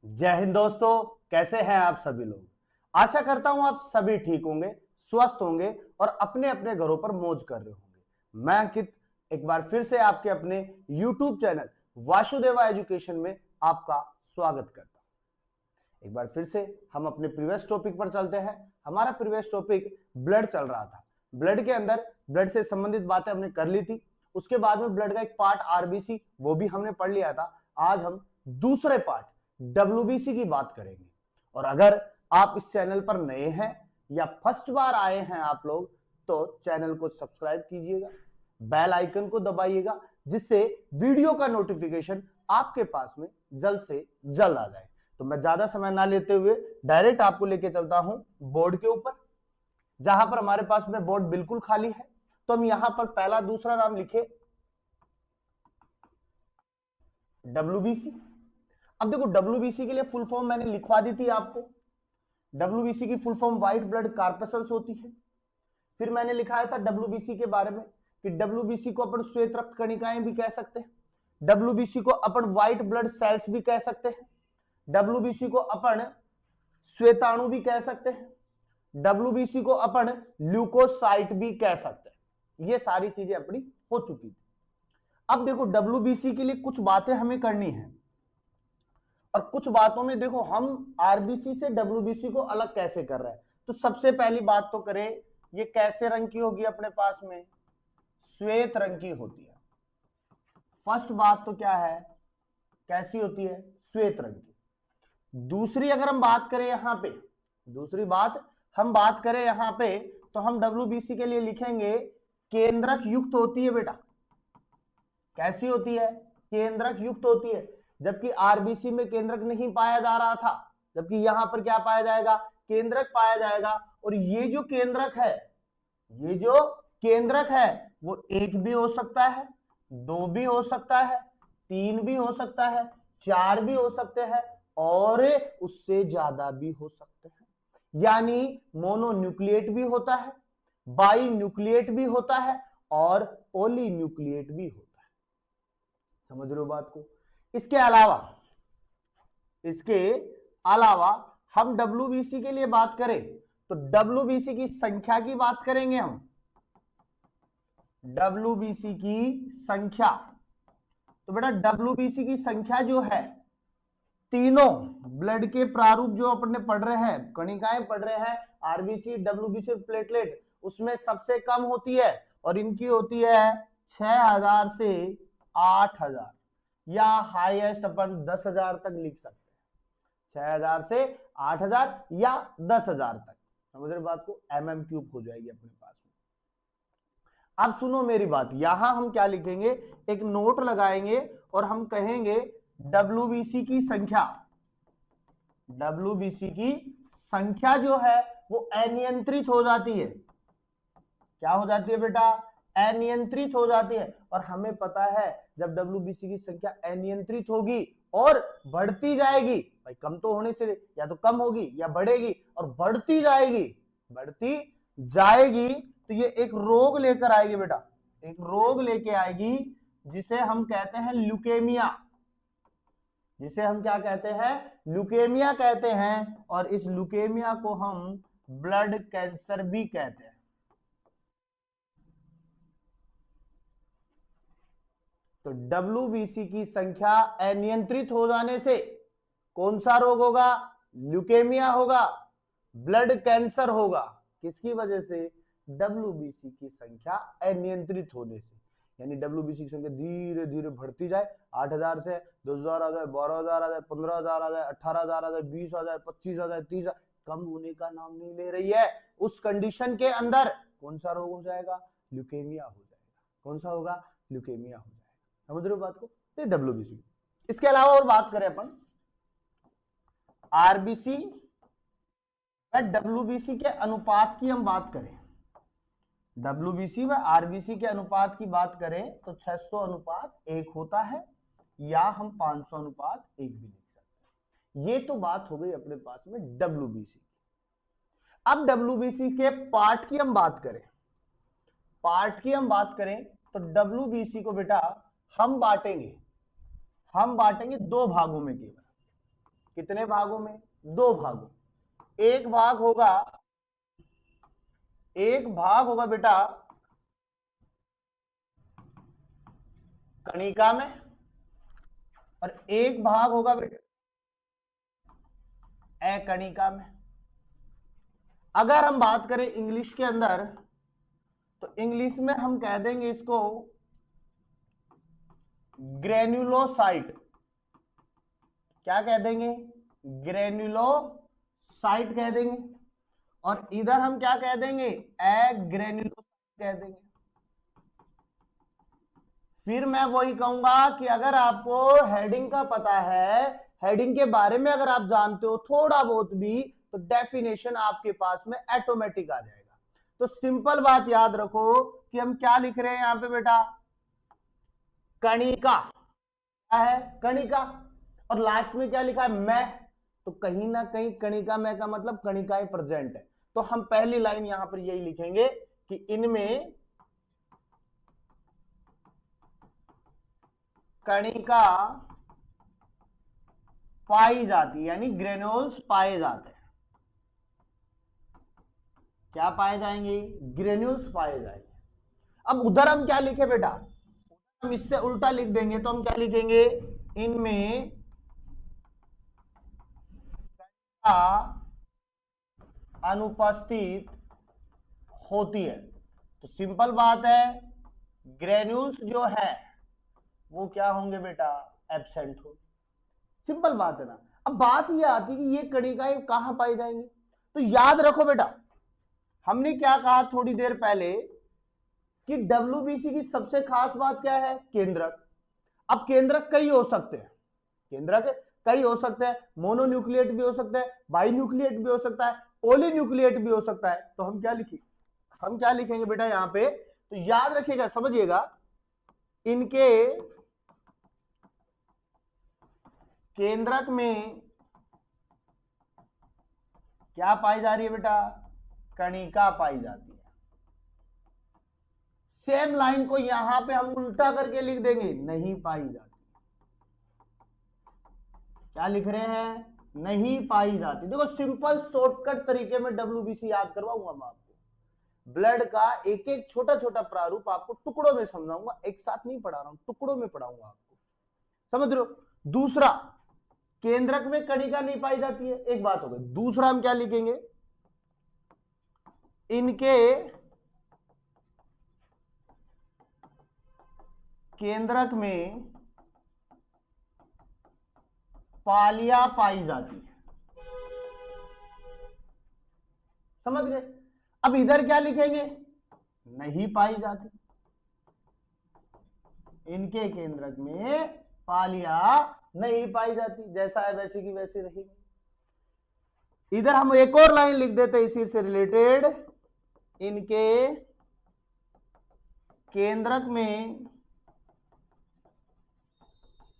जय हिंद दोस्तों, कैसे हैं आप सभी लोग। आशा करता हूं आप सभी ठीक होंगे, स्वस्थ होंगे और अपने अपने घरों पर मौज कर रहे होंगे। मैं अंकित एक बार फिर से आपके अपने YouTube चैनल वासुदेवा एजुकेशन में आपका स्वागत करता हूं। एक बार फिर से हम अपने प्रीवियस टॉपिक पर चलते हैं। हमारा प्रीवियस टॉपिक ब्लड चल रहा था। ब्लड के अंदर ब्लड से संबंधित बातें हमने कर ली थी। उसके बाद में ब्लड का एक पार्ट आरबीसी वो भी हमने पढ़ लिया था। आज हम दूसरे पार्ट डब्ल्यूबीसी की बात करेंगे। और अगर आप इस चैनल पर नए हैं या फर्स्ट बार आए हैं आप लोग, तो चैनल को सब्सक्राइब कीजिएगा, बेल आइकन को दबाइएगा, जिससे वीडियो का नोटिफिकेशन आपके पास में जल्द से जल्द आ जाए। तो मैं ज्यादा समय ना लेते हुए डायरेक्ट आपको लेके चलता हूं बोर्ड के ऊपर, जहां पर हमारे पास में बोर्ड बिल्कुल खाली है। तो हम यहां पर पहला दूसरा नाम लिखे डब्ल्यूबीसी। अब देखो, डब्ल्यूबीसी के लिए फुल फॉर्म मैंने लिखवा दी थी आपको। डब्ल्यूबीसी की फुल फॉर्म व्हाइट ब्लड कार्पेसल्स होती है। फिर मैंने लिखाया था डब्ल्यूबीसी के बारे में कि डब्ल्यूबीसी को अपन श्वेत रक्त कणिकाएं भी कह सकते हैं, डब्ल्यूबीसी को अपन व्हाइट ब्लड सेल्स भी कह सकते हैं, डब्ल्यूबीसी को अपन श्वेताणु भी कह सकते हैं, डब्ल्यूबीसी को अपन ल्यूकोसाइट भी कह सकते हैं। ये सारी चीजें अपनी हो चुकी थी। अब देखो, डब्ल्यूबीसी के लिए कुछ बातें हमें करनी है और कुछ बातों में देखो हम आरबीसी से डब्ल्यूबीसी को अलग कैसे कर रहे हैं। तो सबसे पहली बात तो करें, ये कैसे रंग की होगी अपने पास में, श्वेत रंग की होती है। फर्स्ट बात तो क्या है, कैसी होती है, श्वेत रंग की। दूसरी अगर हम बात करें यहां पे, दूसरी बात हम बात करें यहां पे, तो हम डब्ल्यूबीसी के लिए लिखेंगे केंद्रक युक्त होती है बेटा। कैसी होती है, केंद्रक युक्त होती है। जबकि आरबीसी में केंद्रक नहीं पाया जा रहा था, जबकि यहां पर क्या पाया जाएगा, केंद्रक पाया जाएगा। और ये जो केंद्रक है, ये जो केंद्रक है वो एक भी हो सकता है, दो भी हो सकता है, तीन भी हो सकता है, चार भी हो सकते हैं और उससे ज्यादा भी हो सकते हैं। यानी मोनोन्यूक्लिएट भी होता है, बाई न्यूक्लिएट भी होता है और पॉलीन्यूक्लिएट भी होता है। समझ रहे हो बात को। इसके अलावा हम डब्ल्यूबीसी के लिए बात करें तो डब्ल्यूबीसी की संख्या की बात करेंगे हम। डब्ल्यूबीसी की संख्या, तो बेटा डब्ल्यूबीसी की संख्या जो है, तीनों ब्लड के प्रारूप जो अपने पढ़ रहे हैं, कणिकाएं पढ़ रहे हैं, आरबीसी, डब्ल्यूबीसी और प्लेटलेट, उसमें सबसे कम होती है और इनकी होती है 6000 से 8000 या हाईएस्ट अपन 10,000 तक लिख सकते हैं। 6000 से 8000 या 10,000 तक। समझ रहे बात को, एमएम क्यूब हो जाएगी अपने पास में। अब सुनो मेरी बात, यहां हम क्या लिखेंगे, एक नोट लगाएंगे और हम कहेंगे डब्ल्यूबीसी की संख्या, डब्ल्यूबीसी की संख्या जो है वो अनियंत्रित हो जाती है। क्या हो जाती है बेटा, अनियंत्रित हो जाती है। और हमें पता है जब डब्ल्यूबीसी की संख्या अनियंत्रित होगी और बढ़ती जाएगी, भाई कम तो होने से या तो कम होगी या बढ़ेगी, और बढ़ती जाएगी, बढ़ती जाएगी, तो ये एक रोग लेकर आएगी बेटा, एक रोग लेके आएगी जिसे हम कहते हैं ल्यूकेमिया, जिसे हम क्या कहते हैं, ल्यूकेमिया कहते हैं। और इस ल्यूकेमिया को हम ब्लड कैंसर भी कहते हैं। तो डब्ल्यूबीसी की संख्या अनियंत्रित हो जाने से कौन सा रोग होगा, ल्यूकेमिया होगा, ब्लड कैंसर होगा। किसकी वजह से, डब्ल्यूबीसी की संख्या अनियंत्रित होने से। यानी डब्ल्यूबीसी की संख्या धीरे धीरे बढ़ती जाए, 8000 से 10,000 आ जाए, 12,000 आ जाए, 15,000 आ जाए, 18,000 आ जाए, 20 आ जाए, 25 आ जाए, 30, कम होने का नाम नहीं ले रही है। उस कंडीशन के अंदर कौन सा रोग हो जाएगा, ल्यूकेमिया हो जाएगा। कौन सा होगा, ल्यूकेमिया हो जाएगा। समझ रहे हो बात को, तो डब्ल्यूबीसी। इसके अलावा और बात करें अपन आरबीसी व डब्ल्यूबीसी के अनुपात की हम बात करें, डब्ल्यूबीसी व आरबीसी के अनुपात की बात करें तो 600 अनुपात 1 होता है या हम 500 अनुपात 1 भी लिख सकते हैं। ये तो बात हो गई अपने पास में डब्ल्यूबीसी। अब डब्ल्यूबीसी के पार्ट की हम बात करें, पार्ट की हम बात करें तो डब्ल्यूबीसी को बेटा हम बांटेंगे दो भागों में केवल। कितने भागों में? 2 भागों। एक भाग होगा बेटा कणिका में, और एक भाग होगा बेटा अकणिका में। अगर हम बात करें इंग्लिश के अंदर, तो इंग्लिश में हम कह देंगे इसको ग्रेन्युलोसाइट। क्या कह देंगे? ग्रेन्युलोसाइट कह देंगे। और इधर हम क्या कह देंगे? एग्रेन्युलोसाइट कह देंगे। फिर मैं वही कहूंगा कि अगर आपको हेडिंग का पता है, हेडिंग के बारे में अगर आप जानते हो थोड़ा बहुत भी, तो डेफिनेशन आपके पास में ऑटोमेटिक आ जाएगा। तो सिंपल बात याद रखो कि हम क्या लिख रहे हैं यहां पे बेटा? कणिका। क्या है? कणिका। और लास्ट में क्या लिखा है? मैं। तो कहीं ना कहीं कणिका में का मतलब कणिकाएं प्रेजेंट है। तो हम पहली लाइन यहां पर यही लिखेंगे कि इनमें कणिका पाई जाती है, यानी ग्रेन्यूल्स पाए जाते हैं। क्या पाए जाएंगे? ग्रेन्यूल्स पाए जाएंगे। अब उधर हम क्या लिखे बेटा? हम इससे उल्टा लिख देंगे, तो हम क्या लिखेंगे? इनमें अनुपस्थित होती है। तो सिंपल बात है, ग्रेन्यूल्स जो है वो क्या होंगे बेटा? एब्सेंट होंगे। सिंपल बात है ना। अब बात ये आती है कि ये कणिकाएं कहां पाई जाएंगी। तो याद रखो बेटा, हमने क्या कहा थोड़ी देर पहले कि डब्ल्यूबीसी की सबसे खास बात क्या है? केंद्रक। अब केंद्रक कई हो सकते हैं, केंद्रक कई हो सकते हैं, मोनोन्यूक्लिएट भी हो सकता है, बाइन्यूक्लिएट भी हो सकता है, पॉलीन्यूक्लिएट भी हो सकता है। तो हम क्या लिखेंगे? हम क्या लिखेंगे बेटा यहां पे? तो याद रखिएगा, समझिएगा, इनके केंद्रक में क्या पाई जा रही है बेटा? कणिका पाई जाती है। सेम लाइन को यहां पे हम उल्टा करके लिख देंगे, नहीं पाई जाती। क्या लिख रहे हैं? नहीं पाई जाती। देखो सिंपल शॉर्टकट तरीके में डब्ल्यूबीसी याद करवाऊंगा मैं आपको। ब्लड का एक एक छोटा छोटा प्रारूप आपको टुकड़ों में समझाऊंगा, एक साथ नहीं पढ़ा रहा हूं, टुकड़ों में पढ़ाऊंगा आपको। समझ रहे हो? दूसरा, केंद्रक में कणिका नहीं पाई जाती है, एक बात हो गई। दूसरा हम क्या लिखेंगे? इनके केंद्रक में पालिया पाई जाती है। समझ गए? अब इधर क्या लिखेंगे? नहीं पाई जाती। इनके केंद्रक में पालिया नहीं पाई जाती, जैसा है वैसे की वैसे रहेगी। इधर हम एक और लाइन लिख देते हैं इसी से रिलेटेड, इनके केंद्रक में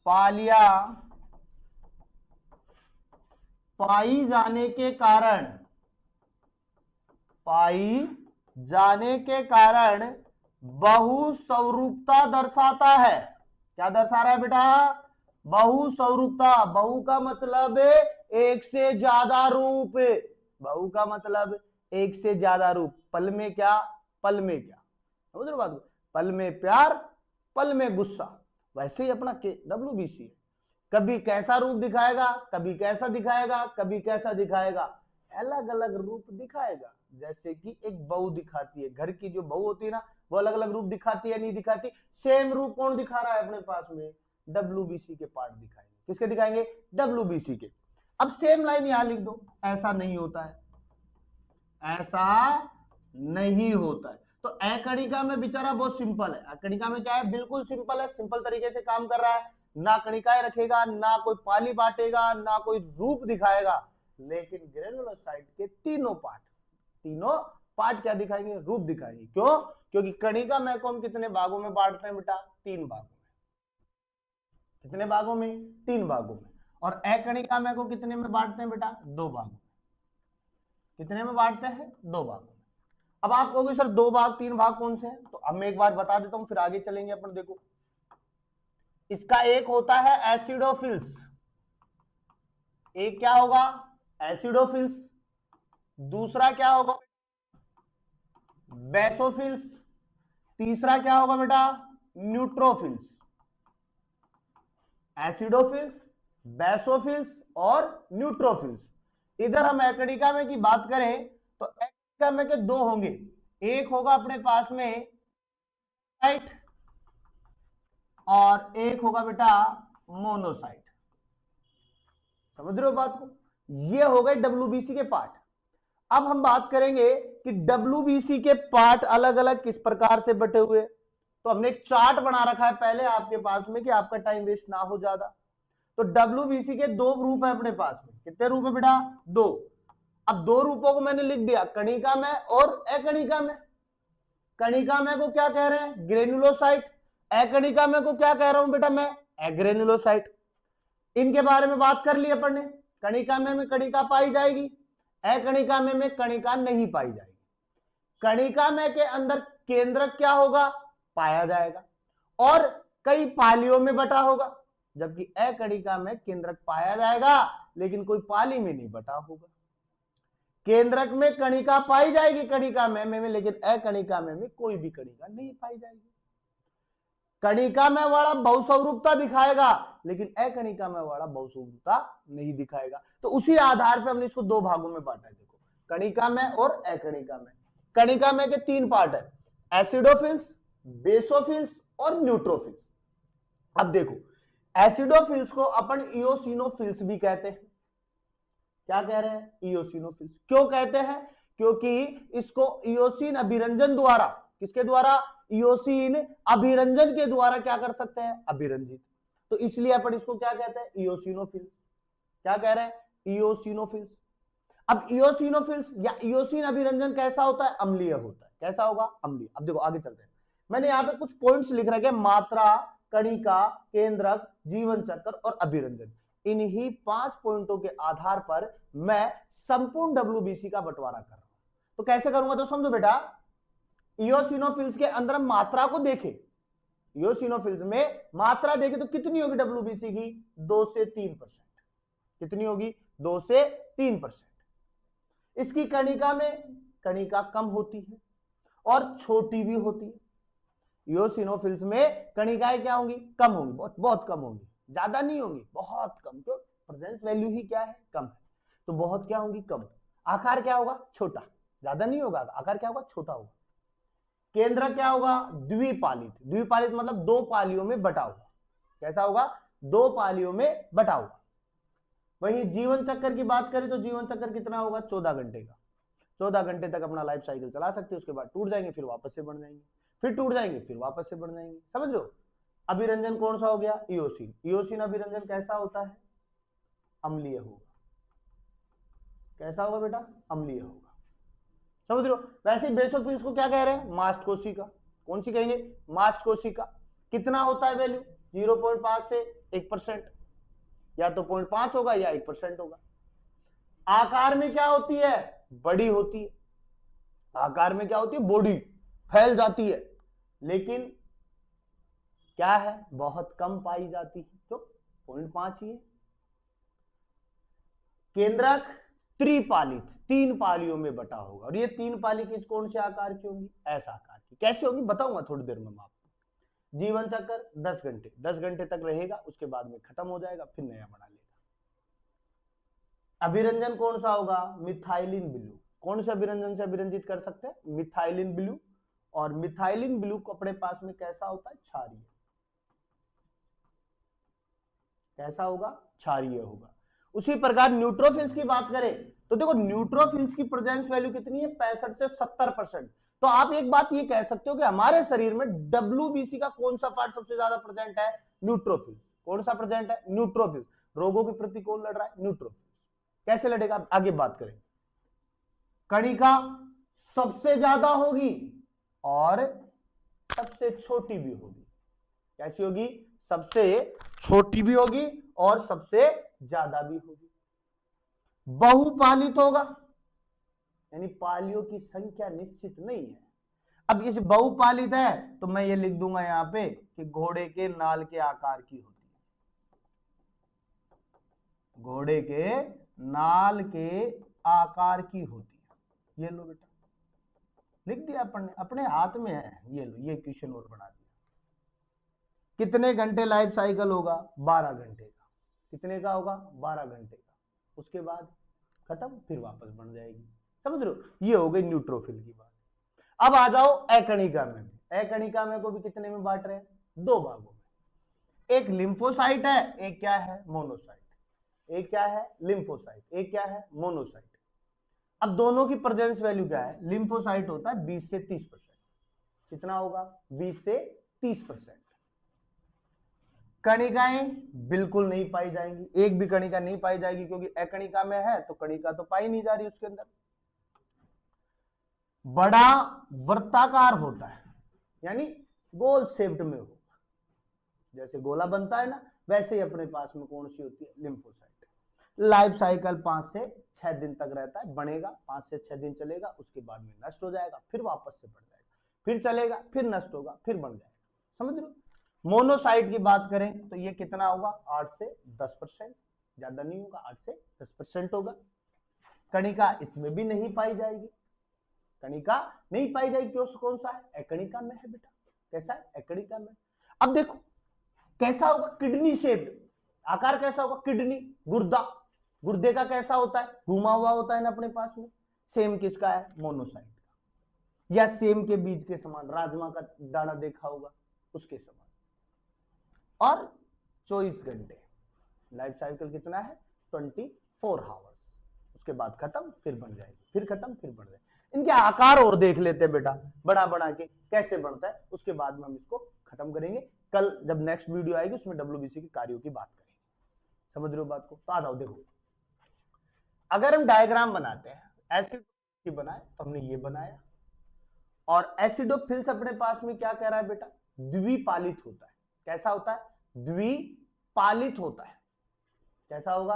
पालिया पाई जाने के कारण बहुस्वरूपता दर्शाता है। क्या दर्शा रहा है बेटा? बहुस्वरूपता। बहु का मतलब एक से ज्यादा रूप। बहु का मतलब एक से ज्यादा रूप। पल में क्या? पल में क्या? समझ रहे बात को? पल में प्यार, पल में गुस्सा। वैसे ही अपना डब्ल्यूबीसी है, कभी कैसा रूप दिखाएगा, कभी कैसा दिखाएगा, कभी कैसा दिखाएगा, अलग अलग रूप दिखाएगा। जैसे कि एक बहू दिखाती है, घर की जो बहू होती है ना, वो अलग अलग रूप दिखाती है, नहीं दिखाती? सेम रूप कौन दिखा रहा है अपने पास में? डब्ल्यूबीसी के पार्ट दिखाएंगे। किसके दिखाएंगे? डब्ल्यूबीसी के। अब सेम लाइन यहां लिख दो, ऐसा नहीं होता है, ऐसा नहीं होता है। तो अकणिका में बेचारा बहुत सिंपल है। अकणिका में क्या है? बिल्कुल सिंपल है, सिंपल तरीके से काम कर रहा है। ना कणिकाएं रखेगा, ना कोई पाली बांटेगा, ना कोई रूप दिखाएगा। लेकिन ग्रेनुलोसाइट के तीनों पार्ट क्या दिखाएंगे? रूप दिखाएंगे। क्यों? क्योंकि कणिका में को हम कितने भागों में बांटते हैं बेटा? 3 भागों में। कितने भागों में? 3 भागों में। और अकणिका में को कितने में बांटते हैं बेटा? 2 भागों में। कितने में बांटते हैं? 2 भागों में। अब आप कहोगे सर 2 भाग 3 भाग कौन से हैं? तो अब मैं एक बार बता देता हूं, फिर आगे चलेंगे अपन। देखो, इसका एक होता है एसिडोफिल्स, एक क्या होगा, एसिडोफिल्स, दूसरा क्या होगा, बेसोफिल्स, तीसरा क्या होगा बेटा, न्यूट्रोफिल्स। एसिडोफिल्स, बेसोफिल्स और न्यूट्रोफिल्स। इधर हम एकणिका में की बात करें तो एकणिका में के दो होंगे, एक होगा अपने पास में साइट और एक होगा बेटा मोनोसाइट। समझ रहे हो बात को, ये हो गए डब्ल्यूबीसी के पार्ट। अब हम बात करेंगे कि डब्ल्यूबीसी के पार्ट अलग अलग किस प्रकार से बटे हुए। तो हमने एक चार्ट बना रखा है पहले आपके पास में कि आपका टाइम वेस्ट ना हो ज्यादा। तो डब्ल्यूबीसी के दो रूप है अपने पास में, कितने रूप है बेटा, दो। अब दो रूपों को मैंने लिख दिया, कणिका में और अकणिका में। कणिका में को क्या कह रहे हैं, ग्रेनुलोसाइट। अकणिका में को क्या कह रहा हूं बेटा मैं, एग्रेनुलोसाइट। इनके बारे में बात कर ली अपन ने। कणिका में कणिका पाई जाएगी, अकणिका में कणिका नहीं पाई जाएगी। कणिका में के अंदर केंद्रक क्या होगा, पाया जाएगा और कई पालियों में बटा होगा, जबकि अकणिका में केंद्रक पाया जाएगा लेकिन कोई पाली में नहीं बटा होगा। केंद्रक में कणिका पाई जाएगी कणिका में लेकिन अकणिका में कोई भी कणिका नहीं पाई जाएगी। कणिका में वाला बहुस्वरूपता दिखाएगा लेकिन अकणिका में वाला बहुस्वरूपता नहीं दिखाएगा। तो उसी आधार पर हमने इसको दो भागों में बांटा है। देखो, कणिका में और अकणिका में। कणिका में के तीन पार्ट है, एसिडोफिल्स, बेसोफिल्स और न्यूट्रोफिल्स। अब देखो, एसिडोफिल्स को अपन इओसिनोफिल्स भी कहते हैं। क्या कह रहे हैं, इओसिनोफिल्स। क्यों कहते हैं, क्योंकि इसको इओसिन अभिरंजन द्वारा, किसके द्वारा, इओसिन अभिरंजन के द्वारा क्या कर सकते हैं, अभिरंजित। तो इसलिए अपन इसको क्या कहते हैं, इओसिनोफिल्स। क्या कह रहे हैं, इओसिनोफिल्स। अब इओसिनोफिल्स या इओसिन अभिरंजन कैसा होता है, अम्लीय होता है। कैसा होगा, अम्लीय। अब देखो आगे चलते हैं। मैंने यहां पे कुछ पॉइंट्स लिख रखे, मात्रा, कणिका, केंद्रक, जीवन चक्र और अभिरंजन। इन्हीं 5 पॉइंटों के आधार पर मैं संपूर्ण डब्ल्यूबीसी का बंटवारा कर रहा हूं। तो कैसे करूंगा, तो समझो बेटा, इओसिनोफिल्स के अंदर हम मात्रा को देखें, इओसिनोफिल्स में मात्रा देखें तो कितनी होगी डब्ल्यूबीसी की, 2 से 3%। कितनी होगी, 2 से 3%। इसकी कणिका में कणिका कम होती है और छोटी भी होती है। इओसिनोफिल्स में कणिकाएं क्या होंगी, कम होंगी, बहुत बहुत कम होंगी, ज्यादा नहीं होंगी, बहुत कम। तो प्रेजेंस वैल्यू ही क्या है, कम है, तो बहुत क्या होंगी, कम। आकार क्या होगा, छोटा, ज्यादा नहीं होगा, आकार क्या होगा, छोटा होगा। केंद्र क्या होगा, द्विपालित। द्विपालित मतलब दो पालियों में बटा हुआ। कैसा होगा, दो पालियों में बटा हुआ। वहीं जीवन चक्र की बात करें तो जीवन चक्र कितना होगा, 14 घंटे का। 14 घंटे तक अपना लाइफ साइकिल चला सकते हैं, उसके बाद टूट जाएंगे, फिर वापस से बढ़ जाएंगे, फिर टूट जाएंगे, फिर वापस से बढ़ जाएंगे। समझ लो। अभिरंजन कौन सा हो गया, इओसिन। इओसिन अभिरंजन कैसा होता है, अम्लीय होगा। कैसा होगा बेटा, अम्लीय होगा। समझ लो। वैसे बेसोफिल्स को क्या कह रहे हैं, मास्ट कोशिका। कौन सी कहेंगे, मास्ट कोशिका। कितना होता है वैल्यू, 0.5 से 1%, या तो 0.5 होगा या 1% होगा। आकार में क्या होती है, बड़ी होती है। आकार में क्या होती है, बॉडी फैल जाती है, लेकिन क्या है, बहुत कम पाई जाती है, तो 0.5 ही है। केंद्रक त्रिपालित, 3 पालियों में बटा होगा, और ये 3 पाली किस कौन से आकार की होंगी, ऐसा आकार की। कैसे होगी बताऊंगा थोड़ी देर में मैं आपको। जीवन चक्र 10 घंटे, 10 घंटे तक रहेगा, उसके बाद में खत्म हो जाएगा, फिर नया बना लेगा। अभिरंजन कौन सा होगा, मिथाइलिन ब्लू। कौन से अभिरंजन से अभिरंजित कर सकते हैं, मिथाइलिन ब्लू। और मिथाइलिन ब्लू को अपने पास में कैसा होता है, क्षारीय। कैसा होगा, क्षारीय होगा। उसी प्रकार न्यूट्रोफिल्स की बात करें तो देखो, न्यूट्रोफिल्स की प्रेजेंस वैल्यू कितनी है, 65 से 70%। तो आप एक बात ये कह सकते हो कि हमारे शरीर में डब्ल्यूबीसी का कौन सा पार्ट सबसे ज्यादा प्रेजेंट है, न्यूट्रोफिल्स। कौन सा प्रेजेंट है, न्यूट्रोफिल्स। रोगों के प्रति कौन लड़ रहा है, न्यूट्रोफिल्स। कैसे लड़ेगा, आगे बात करें। कणिका सबसे ज्यादा होगी और सबसे छोटी भी होगी। कैसी होगी, सबसे छोटी भी होगी और सबसे ज्यादा भी होगी। बहुपालित होगा, यानी पालियों की संख्या निश्चित नहीं है। अब ये बहुपालित है तो मैं ये लिख दूंगा यहां पे कि घोड़े के नाल के आकार की होती है। घोड़े के नाल के आकार की होती है। ये लो बेटा, लिख दिया अपन ने, अपने हाथ में है। ये लो, ये क्वेश्चन और बना दिया। कितने घंटे लाइफ साइकिल होगा? 12 घंटे का। कितने का होगा? 12 घंटे का। उसके बाद खत्म, फिर वापस बन जाएगी। समझ रहे हो? ये हो गई न्यूट्रोफिल की बात। अब आ जाओ एकणिका में। एकणिका में को भी कितने में बांट रहे हैं? 2 भागों में। एक लिम्फोसाइट है, एक क्या है? मोनोसाइट। एक क्या है? लिम्फोसाइट, एक क्या है? मोनोसाइट। अब दोनों की प्रेजेंस वैल्यू क्या है? लिम्फोसाइट होता है 20 से 30%। कितना होगा? 20 से 30%। कणिकाएं बिल्कुल नहीं पाई जाएंगी, एक भी कणिका नहीं पाई जाएगी, क्योंकि एकणिका में है तो कणिका तो पाई नहीं जा रही उसके अंदर। बड़ा वर्ताकार होता है, यानी गोल शेप्ड में होगा। जैसे गोला बनता है ना, वैसे ही अपने पास में कौन सी होती है? लिम्फोसाइट। लाइफ साइकिल 5 से 6 दिन तक रहता है, बनेगा 5 से 6 दिन चलेगा, उसके बाद में नष्ट हो जाएगा, फिर वापस से बढ़ जाएगा, फिर चलेगा, फिर नष्ट होगा, फिर बढ़ जाएगा। समझ लो। मोनोसाइट की बात करें तो ये कितना होगा? 8 से 10%, ज्यादा नहीं होगा, 8 से 10% होगा। कणिका इसमें भी नहीं पाई जाएगी, कणिका नहीं पाई जाएगी। क्यों? कौन सा है? एकणिका में है बेटा। कैसा है? एकणिका में। अब देखो कैसा होगा? Kidney shaped. आकार कैसा होगा? किडनी, गुर्दा। गुर्दे का कैसा होता है? घुमा हुआ होता है ना अपने पास में। सेम किसका है? मोनोसाइट का। या सेम के बीज के समान, राजमा का दाना देखा होगा उसके समान। और 24 घंटे लाइफ साइकिल कितना है? 24 आवर्स। उसके बाद खत्म, फिर बन जाएगी, फिर खत्म, फिर बन जाएगी। इनके आकार और देख लेते हैं बेटा, बड़ा बड़ा के कैसे बनता है, उसके बाद में हम इसको खत्म करेंगे। कल जब नेक्स्ट वीडियो आएगी उसमें डब्ल्यूबीसी के कार्यों की बात करेंगे। समझ रहे हो बात को? तो आ जाओ, देखो अगर हम डायग्राम बनाते हैं, एसिड बनाए तो हमने ये बनाया, और एसिडोफिल्स अपने पास में क्या कह रहा है बेटा? द्विपालित होता है। कैसा होता है? द्विपालित होता है। कैसा होगा?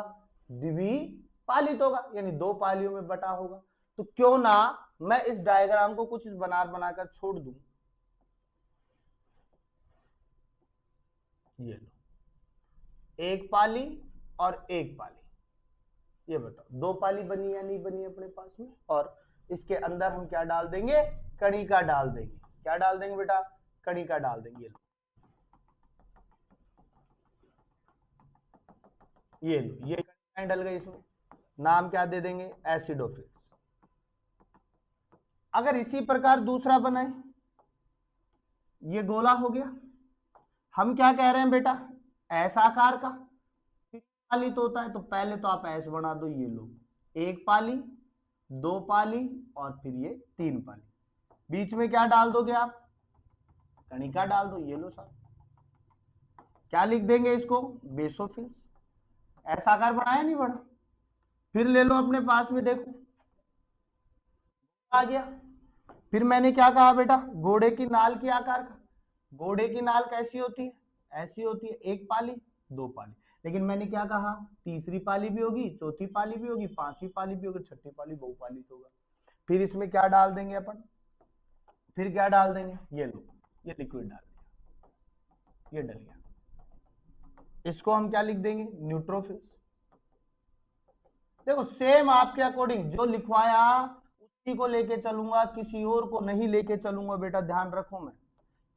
द्विपालित होगा, यानी 2 पालियों में बटा होगा। तो क्यों ना मैं इस डायग्राम को कुछ इस बनाकर छोड़ दूं। ये लो, एक पाली और एक पाली। ये बताओ 2 पाली बनी या नहीं बनी अपने पास में? और इसके अंदर हम क्या डाल देंगे? कणिका डाल देंगे। क्या डाल देंगे बेटा? कणिका डाल देंगे। ये लो, ये कणिकाएं डल गई इसमें। नाम क्या दे देंगे? एसिडोफिल्स। अगर इसी प्रकार दूसरा बनाए, ये गोला हो गया। हम क्या कह रहे हैं बेटा? ऐसा आकार का पालित होता है, तो पहले तो आप ऐसे बना दो। ये लो, 1 पाली, 2 पाली, और फिर ये 3 पाली। बीच में क्या डाल दोगे आप? कणिका डाल दो। ये लो साहब, क्या लिख देंगे इसको? बेसोफिल्स। ऐसा आकार बनाया नहीं बना? फिर ले लो अपने पास में, देखो आ गया। फिर मैंने क्या कहा बेटा? घोड़े की नाल की आकार का। घोड़े की नाल कैसी होती है? ऐसी होती है, 1 पाली, 2 पाली। लेकिन मैंने क्या कहा? तीसरी पाली भी होगी, चौथी पाली भी होगी, 5वीं पाली भी होगी, 6ठी पाली बहुपाली होगा। फिर इसमें क्या डाल देंगे अपन? फिर क्या डाल देंगे? ये लो, ये लिक्विड डाल दिया, ये डल गया। इसको हम क्या लिख देंगे? न्यूट्रोफिल्स। देखो सेम आपके अकॉर्डिंग जो लिखवाया उसी को लेके चलूंगा, किसी और को नहीं लेके चलूंगा बेटा, ध्यान रखो। मैं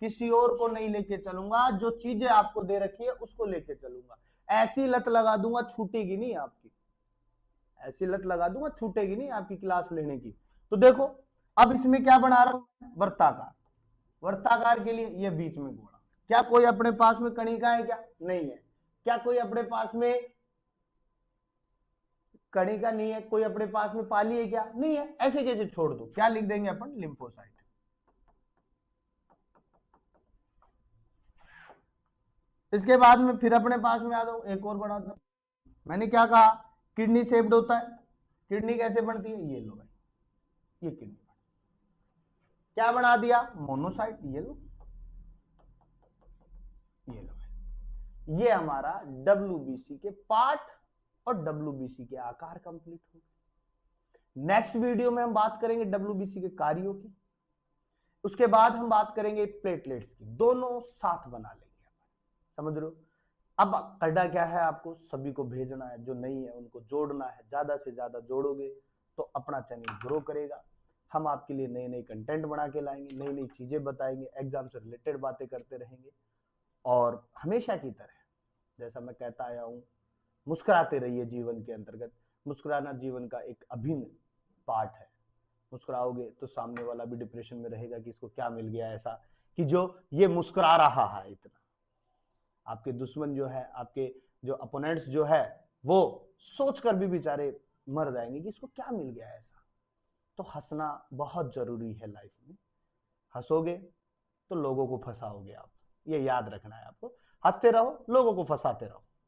किसी और को नहीं लेके चलूंगा, जो चीजें आपको दे रखी है उसको लेके चलूंगा। ऐसी लत लगा दूंगा छूटेगी नहीं आपकी, ऐसी लत लगा दूंगा छूटेगी नहीं आपकी क्लास लेने की। तो देखो अब इसमें क्या बना रहा हूं? वर्ताकार। वर्ताकार के लिए ये बीच में घोड़ा। क्या कोई अपने पास में कणिका है? क्या नहीं है? क्या कोई अपने पास में कणिका नहीं है? कोई अपने पास में पाली है? क्या नहीं है? ऐसे कैसे छोड़ दो? क्या लिख देंगे अपन? लिम्फोसाइट। इसके बाद में फिर अपने पास में आ जाओ, एक और बना दो। मैंने क्या कहा? किडनी शेप्ड होता है। किडनी कैसे बनती है? ये लो भाई, ये किडनी क्या बना दिया? मोनोसाइट। ये लो, ये लो भाई, ये हमारा डब्ल्यूबीसी के पार्ट और डब्ल्यूबीसी के आकार कंप्लीट हो गए। नेक्स्ट वीडियो में हम बात करेंगे डब्ल्यूबीसी के कार्यों की। उसके बाद हम बात करेंगे प्लेटलेट्स की। दोनों साथ बना लेंगे। समझ रहे हो? अब करना क्या है, आपको सभी को भेजना है, जो नहीं है उनको जोड़ना है, ज्यादा से ज्यादा जोड़ोगे तो अपना चैनल ग्रो करेगा। हम आपके लिए नए नए कंटेंट बना के लाएंगे, नई नई चीजें बताएंगे, एग्जाम से रिलेटेड बातें करते रहेंगे। और हमेशा की तरह जैसा मैं कहता आया हूं, मुस्कुराते रहिए जीवन के अंतर्गत। मुस्कुराना जीवन का एक अभिन्न पार्ट है। मुस्कुराओगे तो सामने वाला भी डिप्रेशन में रहेगा कि इसको क्या मिल गया ऐसा कि जो ये मुस्कुरा रहा है इतना। आपके दुश्मन जो है, आपके जो अपोनेंट्स जो है, वो सोचकर भी बेचारे मर जाएंगे कि इसको क्या मिल गया ऐसा। तो हंसना बहुत जरूरी है लाइफ में। हंसोगे तो लोगों को फंसाओगे आप, ये याद रखना है आपको। हंसते रहो, लोगों को फंसाते रहो।